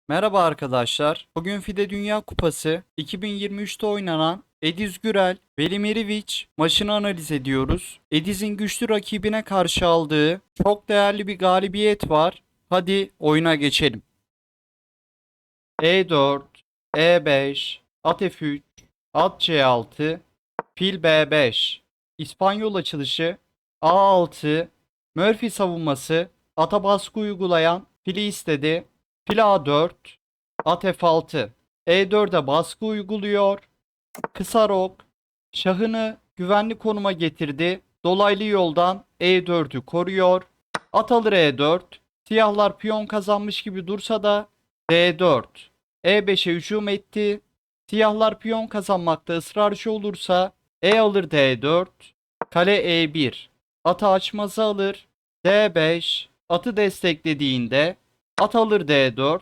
Merhaba arkadaşlar. Bugün FIDE Dünya Kupası 2023'te oynanan Ediz Gürel, Velimir İliç maçını analiz ediyoruz. Ediz'in güçlü rakibine karşı aldığı çok değerli bir galibiyet var. Hadi oyuna geçelim. E4, E5, at F3, at C6, fil B5, İspanyol açılışı, A6, Murphy savunması, ata baskı uygulayan fili istedi, fil A4, at F6, E4'e baskı uyguluyor, kısa rok, şahını güvenli konuma getirdi, dolaylı yoldan E4'ü koruyor, at alır E4, siyahlar piyon kazanmış gibi dursa da D4, E5'e hücum etti. Siyahlar piyon kazanmakta ısrarcı olursa E alır D4, kale E1, atı açmazı alır, D5, atı desteklediğinde at alır D4,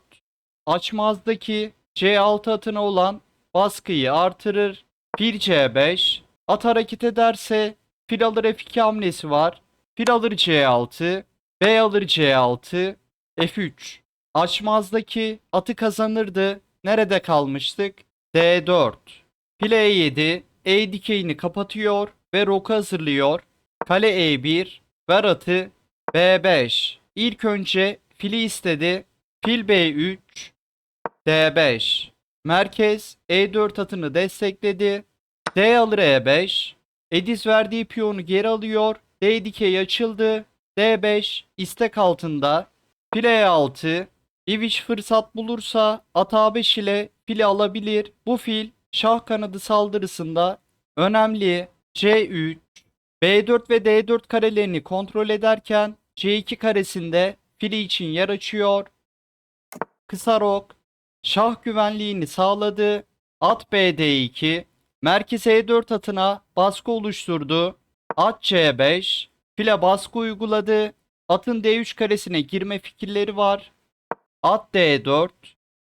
açmazdaki C6 atına olan baskıyı artırır, fil C5, at hareket ederse fil alır F2 hamlesi var, fil alır C6, B alır C6, F3. Açmazdaki atı kazanırdı. Nerede kalmıştık? D4. File E7. E dikeyini kapatıyor ve roka hazırlıyor. Kale E1. Ver atı. B5. İlk önce fili istedi. Fil B3. D5. Merkez E4 atını destekledi. D alır E5. Ediz verdiği piyonu geri alıyor. D dikey açıldı. D5 istek altında. Fil E6. İviç fırsat bulursa at A5 ile fili alabilir. Bu fil şah kanadı saldırısında önemli. C3. B4 ve D4 karelerini kontrol ederken C2 karesinde fili için yer açıyor. Kısa rok, şah güvenliğini sağladı. At BD2, merkez E4 atına baskı oluşturdu. At C5, file baskı uyguladı. Atın D3 karesine girme fikirleri var. At D4,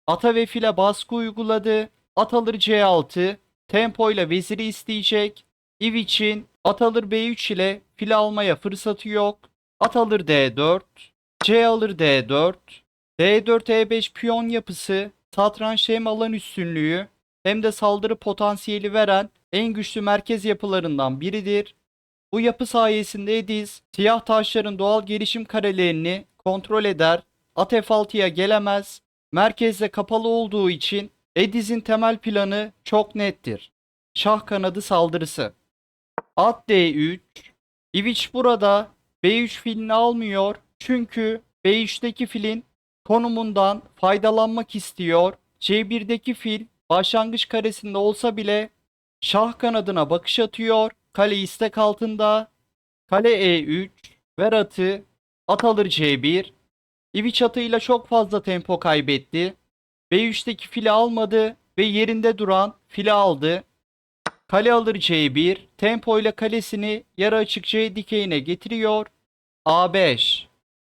ata ve file baskı uyguladı. At alır C6, tempoyla veziri isteyecek. İv at alır B3 ile file almaya fırsatı yok. At alır D4, C alır D4, D4 E5 piyon yapısı satrançta hem alan üstünlüğü hem de saldırı potansiyeli veren en güçlü merkez yapılarından biridir. Bu yapı sayesinde Ediz, siyah taşların doğal gelişim karelerini kontrol eder, at F6'ya gelemez, merkezde kapalı olduğu için Ediz'in temel planı çok nettir. Şah kanadı saldırısı. At D3, İviç burada B3 filini almıyor çünkü B3'teki filin konumundan faydalanmak istiyor. C1'deki fil başlangıç karesinde olsa bile şah kanadına bakış atıyor. Kale istek altında. Kale E3. Ver atı. At alır C1. İviç atıyla çok fazla tempo kaybetti. B3'teki fili almadı ve yerinde duran fili aldı. Kale alır C1. Tempo ile kalesini yarı açık C dikeyine getiriyor. A5.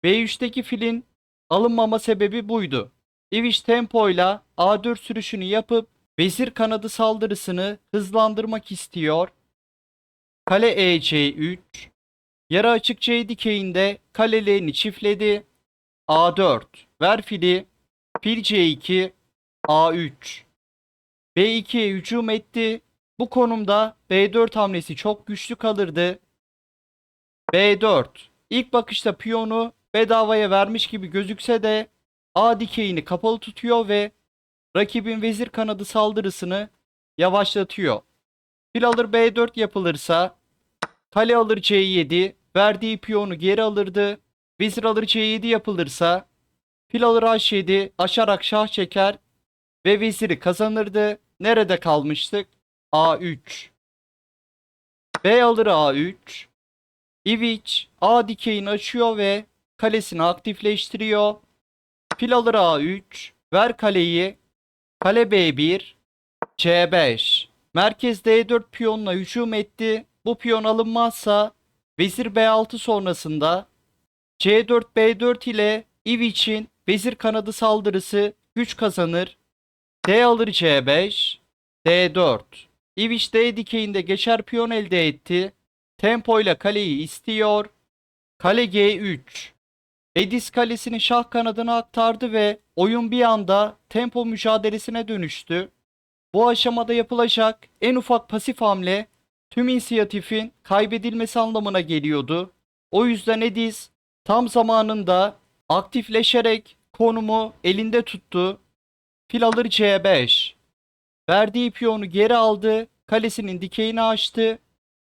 B3'teki filin alınmama sebebi buydu. İviç tempoyla A4 sürüşünü yapıp vezir kanadı saldırısını hızlandırmak istiyor. Kale EC3. Yarı açık C dikeyinde kalelerini çiftledi. A4. Ver fili. Fil C2. A3. B2'ye hücum etti. Bu konumda B4 hamlesi çok güçlü kalırdı. B4. İlk bakışta piyonu bedavaya vermiş gibi gözükse de A dikeyini kapalı tutuyor ve rakibin vezir kanadı saldırısını yavaşlatıyor. Fil alır B4 yapılırsa kale alır C7, verdiği piyonu geri alırdı. Vezir alır C7 yapılırsa fil alır H7 aşarak şah çeker ve veziri kazanırdı. Nerede kalmıştık? A3. B alır A3. İviç A dikeyini açıyor ve kalesini aktifleştiriyor. Fil alır A3. Ver kaleyi. Kale B1. C5. Merkez D4 piyonla hücum etti. Bu piyon alınmazsa vezir B6 sonrasında C4 B4 ile İviç'in vezir kanadı saldırısı güç kazanır. D alır C5. D4. İviç D dikeyinde geçer piyon elde etti. Tempo ile kaleyi istiyor. Kale G3. Edis kalesini şah kanadına aktardı ve oyun bir anda tempo mücadelesine dönüştü. Bu aşamada yapılacak en ufak pasif hamle tüm inisiyatifin kaybedilmesi anlamına geliyordu. O yüzden Edis tam zamanında aktifleşerek konumu elinde tuttu. Fil alır C5. Verdiği piyonu geri aldı. Kalesinin dikeyini açtı.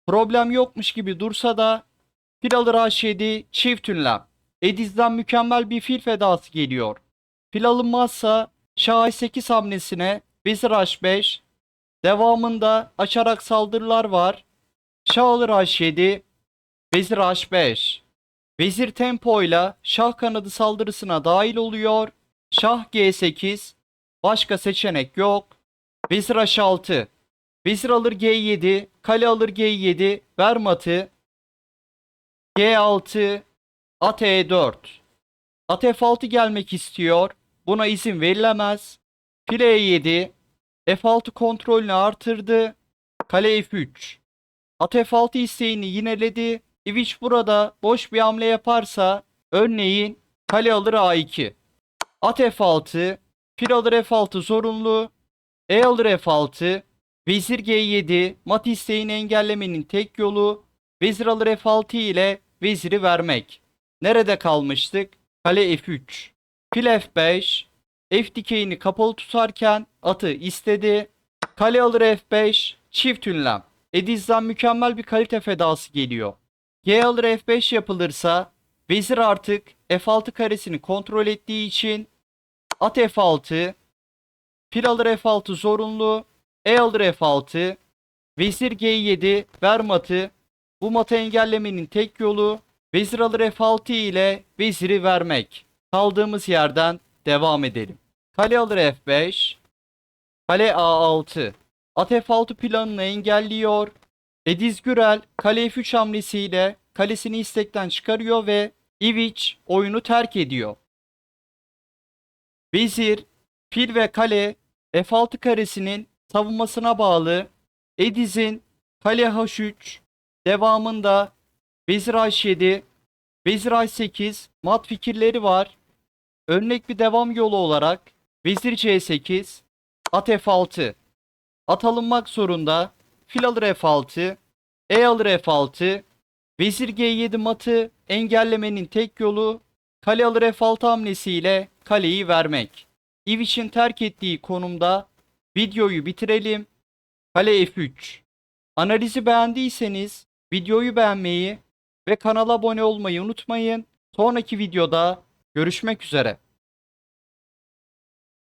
Problem yokmuş gibi dursa da fil alır H7 çift ünlem. Ediz'den mükemmel bir fil fedası geliyor. Fil alınmazsa Şah H8 hamlesine Vezir H5. Devamında açarak saldırılar var. Şah alır H7, Vezir H5. Vezir tempoyla şah kanadı saldırısına dahil oluyor. Şah G8. Başka seçenek yok. Vezir H6. Vezir alır G7. Kale alır G7. Ver matı. G6. At E4. At F6 gelmek istiyor. Buna izin verilemez. Fil E7. F6 kontrolünü artırdı. Kale F3. At F6 isteğini yineledi. İviç burada boş bir hamle yaparsa örneğin kale alır A2. At F6. Fil alır F6 zorunlu. E alır F6. Vezir G7. Mat isteğini engellemenin tek yolu vezir alır F6 ile veziri vermek. Nerede kalmıştık? Kale F3. Fil F5. F dikeyini kapalı tutarken atı istedi. Kale alır F5. Çift ünlem. Ediz'den mükemmel bir kalite fedası geliyor. G alır F5 yapılırsa vezir artık F6 karesini kontrol ettiği için at F6, fil alır F6 zorunlu, E alır F6, vezir G7 ver matı. Bu matı engellemenin tek yolu vezir alır F6 ile veziri vermek. Kaldığımız yerden devam edelim. Kale alır F5, kale A6. At F6 planını engelliyor. Ediz Gürel kale F3 hamlesiyle kalesini istekten çıkarıyor ve Ivic oyunu terk ediyor. Vezir, fil ve kale F6 karesinin savunmasına bağlı. Ediz'in kale H3 devamında vezir H7, vezir H8 mat fikirleri var. Örnek bir devam yolu olarak vezir C8, at F6. At alınmak zorunda. Fil alır F6. E alır F6. Vezir G7 matı engellemenin tek yolu kale alır F6 hamlesiyle kaleyi vermek. İviç'in terk ettiği konumda videoyu bitirelim. Kale F3. Analizi beğendiyseniz videoyu beğenmeyi ve kanala abone olmayı unutmayın. Sonraki videoda görüşmek üzere.